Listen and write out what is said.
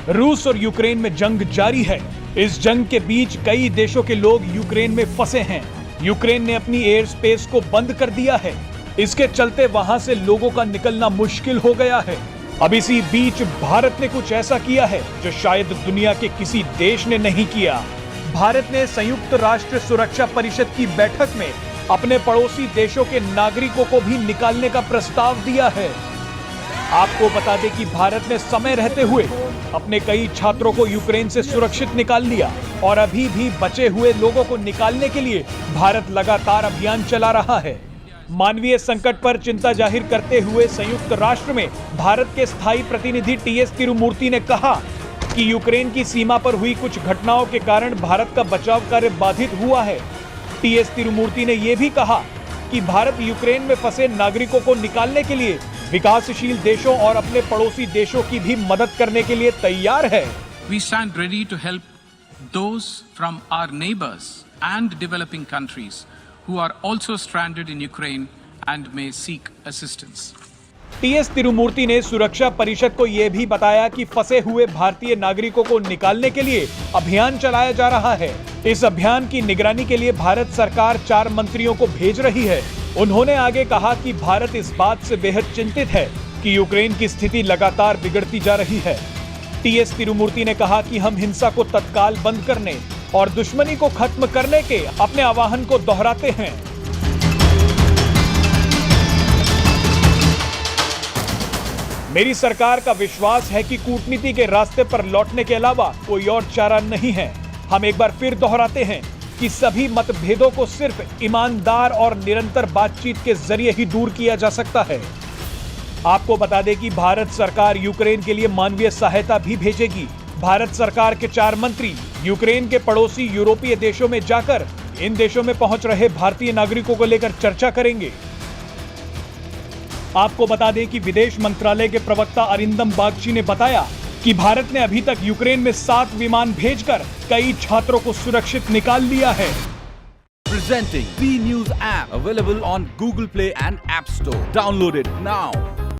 रूस और यूक्रेन में जंग जारी है। इस जंग के बीच कई देशों के लोग यूक्रेन में फंसे हैं। यूक्रेन ने अपनी एयर स्पेस को बंद कर दिया है। इसके चलते वहां से लोगों का निकलना मुश्किल हो गया है। अब इसी बीच भारत ने कुछ ऐसा किया है जो शायद दुनिया के किसी देश ने नहीं किया। भारत ने संयुक्त राष्ट्र सुरक्षा परिषद की बैठक में अपने पड़ोसी देशों के नागरिकों को भी निकालने का प्रस्ताव दिया है। आपको बता दें कि भारत ने समय रहते हुए अपने कई छात्रों को यूक्रेन से सुरक्षित निकाल लिया और अभी भी बचे हुए लोगों को निकालने के लिए भारत लगातार अभियान चला रहा है। मानवीय संकट पर चिंता जाहिर करते हुए संयुक्त राष्ट्र में भारत के स्थायी प्रतिनिधि टीएस तिरुमूर्ति ने कहा कि यूक्रेन की सीमा पर हुई कुछ घटनाओं के कारण भारत का बचाव कार्य बाधित हुआ है। टीएस तिरुमूर्ति ने यह भी कहा कि भारत यूक्रेन में फंसे नागरिकों को निकालने के लिए विकासशील देशों और अपने पड़ोसी देशों की भी मदद करने के लिए तैयार है। We stand ready to help those from our neighbors and developing countries who are also stranded in Ukraine and may seek assistance. TS Tirumurti ने सुरक्षा परिषद को यह भी बताया कि फंसे हुए भारतीय नागरिकों को निकालने के लिए अभियान चलाया जा रहा है। इस अभियान की निगरानी के लिए भारत सरकार 4 मंत्रियों को भेज रही है। उन्होंने आगे कहा कि भारत इस बात से बेहद चिंतित है कि यूक्रेन की स्थिति लगातार बिगड़ती जा रही है। टीएस तिरुमूर्ति ने कहा कि हम हिंसा को तत्काल बंद करने और दुश्मनी को खत्म करने के अपने आह्वान को दोहराते हैं। मेरी सरकार का विश्वास है कि कूटनीति के रास्ते पर लौटने के अलावा कोई और चारा नहीं है। हम एक बार फिर दोहराते हैं कि सभी मतभेदों को सिर्फ ईमानदार और निरंतर बातचीत के जरिए ही दूर किया जा सकता है। आपको बता दें कि भारत सरकार यूक्रेन के लिए मानवीय सहायता भी भेजेगी। भारत सरकार के 4 मंत्री यूक्रेन के पड़ोसी यूरोपीय देशों में जाकर इन देशों में पहुंच रहे भारतीय नागरिकों को लेकर चर्चा करेंगे। आपको बता दें कि विदेश मंत्रालय के प्रवक्ता अरिंदम बागची ने बताया कि भारत ने अभी तक यूक्रेन में 7 विमान भेजकर कई छात्रों को सुरक्षित निकाल लिया है। Presenting B News app available on Google Play and App Store. Download it now.